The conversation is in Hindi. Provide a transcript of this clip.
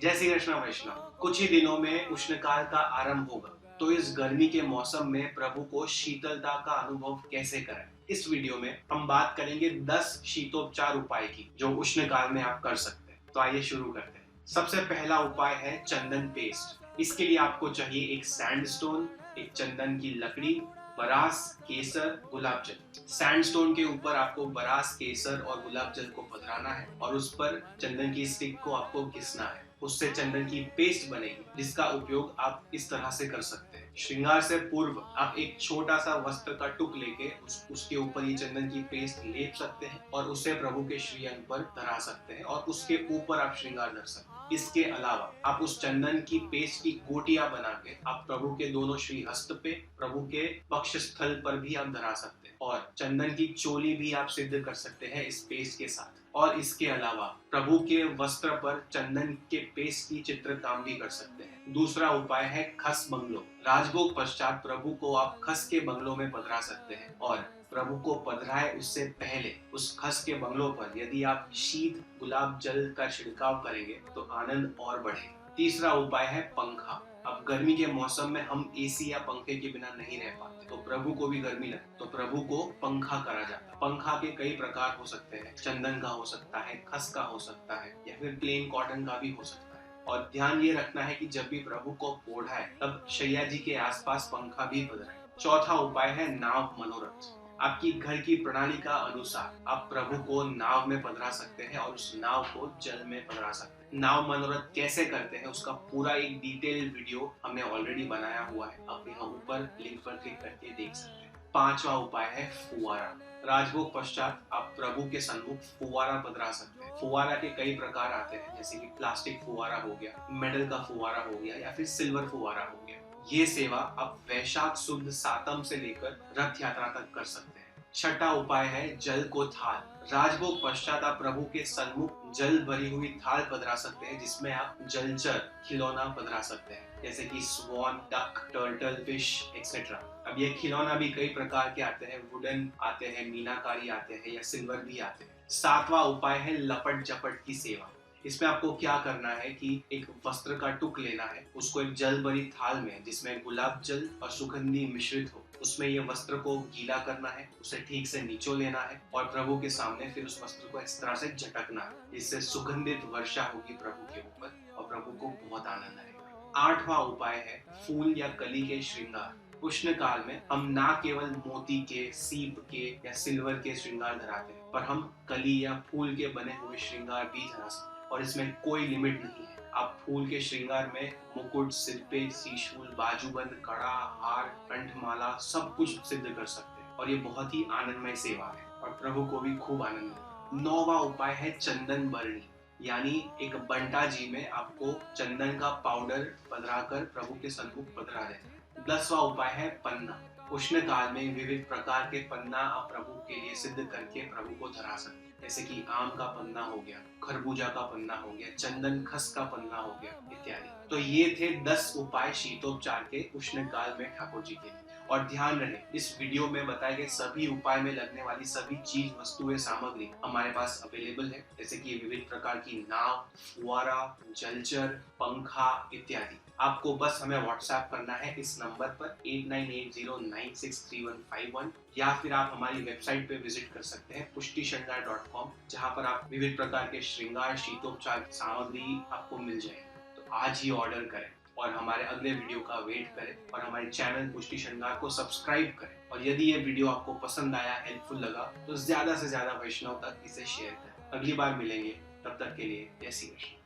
जय श्री कृष्ण वैष्णव। कुछ ही दिनों में उष्णकाल का आरंभ होगा, तो इस गर्मी के मौसम में प्रभु को शीतलता का अनुभव कैसे करें। इस वीडियो में हम बात करेंगे 10 शीतोपचार उपाय की जो उष्णकाल में आप कर सकते हैं। तो आइए शुरू करते हैं। सबसे पहला उपाय है चंदन पेस्ट। इसके लिए आपको चाहिए एक सैंडस्टोन, एक चंदन की लकड़ी, बरास, केसर, गुलाब जल। सैंडस्टोन के ऊपर आपको बरास, केसर और गुलाब जल को पधराना है और उस पर चंदन की स्टिक को आपको घिसना है। उससे चंदन की पेस्ट बनेगी जिसका उपयोग आप इस तरह से कर सकते हैं। श्रृंगार से पूर्व आप एक छोटा सा वस्त्र का टुक लेके उसके ऊपर ये चंदन की पेस्ट लेप सकते हैं और उसे प्रभु के श्रीअंग पर धरा सकते हैं और उसके ऊपर आप श्रृंगार धर सकते हैं। इसके अलावा आप उस चंदन की पेस्ट की गोटियां बना के आप प्रभु के दोनों श्री हस्त पे, प्रभु के पक्ष स्थल पर भी आप धरा सकते हैं और चंदन की चोली भी आप सिद्ध कर सकते हैं इस पेस्ट के साथ। और इसके अलावा प्रभु के वस्त्र पर चंदन के पेस्ट की चित्र काम भी कर सकते हैं। दूसरा उपाय है खस बंगलो। राजभोग पश्चात प्रभु को आप खस के बंगलों में पधरा सकते हैं और प्रभु को पधराए उससे पहले उस खस के बंगलों पर यदि आप शीत गुलाब जल का छिड़काव करेंगे तो आनंद और बढ़ेगा। तीसरा उपाय है पंखा। अब गर्मी के मौसम में हम एसी या पंखे के बिना नहीं रह पाते, तो प्रभु को भी गर्मी लगती, तो प्रभु को पंखा करा जाता है। पंखा के कई प्रकार हो सकते हैं, चंदन का हो सकता है, खस का हो सकता है या फिर प्लेन कॉटन का भी हो सकता है। और ध्यान ये रखना है कि जब भी प्रभु को ओढ़ाए तब शैया जी के आसपास पंखा भी पधराए। चौथा उपाय है नाव मनोरथ। आपकी घर की प्रणाली का अनुसार आप प्रभु को नाव में पधरा सकते हैं और उस नाव को जल में पधरा सकते हैं। नाव मनोरथ कैसे करते हैं उसका पूरा एक डिटेल वीडियो हमने ऑलरेडी बनाया हुआ है, आप यहाँ ऊपर लिंक पर क्लिक करके देख सकते हैं। पांचवा उपाय है फुवारा। राजभोग पश्चात आप प्रभु के सन्मुख फुवारा पधरा सकते हैं। फुवारा के कई प्रकार आते हैं, जैसे कि प्लास्टिक फुवारा हो गया, मेटल का फुवारा हो गया या फिर सिल्वर फुवारा हो गया। ये सेवा आप वैशाख शुद्ध सातम से लेकर रथ यात्रा तक कर सकते हैं। छठा उपाय है जल को थाल। राजभोग पश्चात आप प्रभु के सन्मुख जल भरी हुई थाल पधरा सकते हैं जिसमें आप जलचर खिलौना पधरा सकते हैं, जैसे कि sworn, duck, turtle, fish etcetera. अब ये खिलौना भी कई प्रकार के आते हैं, वुडन आते हैं, मीनाकारी आते हैं या सिल्वर भी आते हैं। सातवां उपाय है लपट जपट की सेवा। इसमें आपको क्या करना है कि एक वस्त्र का टुक लेना है, उसको एक जल भरी थाल में जिसमें गुलाब जल और सुगंधी मिश्रित हो, उसमें ये वस्त्र को गीला करना है, उसे ठीक से निचो लेना है और प्रभु के सामने फिर उस वस्त्र को इस तरह से झटकना है, जिससे सुगंधित वर्षा होगी प्रभु के ऊपर और प्रभु को बहुत आनंद आएगा। आठवां उपाय है फूल या कली के श्रृंगार। उष्ण काल में हम ना केवल मोती के, सीप के या सिल्वर के श्रृंगार धराते हैं, पर हम कली या फूल के बने हुए श्रृंगार भी धरा सकते हैं और इसमें कोई लिमिट नहीं है। आप फूल के श्रृंगार में मुकुट, सिर पे त्रिशूल, बाजूबंद, कड़ा, हार, कंठमाला सब कुछ सिद्ध कर सकते हैं और ये बहुत ही आनंदमय सेवा है और प्रभु को भी खूब आनंद मिलता है। नौवां उपाय है चंदन बरणी, यानी एक बंटा जी में आपको चंदन का पाउडर पधराकर प्रभु के सन्मुख पधरा देना है। 10वां उपाय है पन्ना। उष्ण काल में विविध प्रकार के पन्ना आप प्रभु के लिए सिद्ध करके प्रभु को धरा सकते हैं, जैसे कि आम का पन्ना हो गया, खरबूजा का पन्ना हो गया, चंदन खस का पन्ना हो गया इत्यादि। तो ये थे 10 उपाय शीतोपचार के उष्ण काल में ठाकुर जी के। और ध्यान रहे, इस वीडियो में बताए गए सभी उपाय में लगने वाली सभी चीज, वस्तुएं, सामग्री हमारे पास अवेलेबल है, जैसे कि विविध प्रकार की नाव, फुवारा, जलचर, पंखा इत्यादि। आपको बस हमें व्हाट्सएप करना है इस नंबर पर 8980963151 या फिर आप हमारी वेबसाइट पे विजिट कर सकते हैं pushtishrinagar.com, जहां पर आप विविध प्रकार के श्रृंगार शीतोपचार सामग्री आपको मिल जाएगी। तो आज ही ऑर्डर करें और हमारे अगले वीडियो का वेट करें और हमारे चैनल पुष्टि श्रृंगार को सब्सक्राइब करें। और यदि ये वीडियो आपको पसंद आया, हेल्पफुल लगा, तो ज्यादा से ज्यादा वैष्णव तक इसे शेयर करें। अगली बार मिलेंगे, तब तक के लिए जय श्री कृष्ण।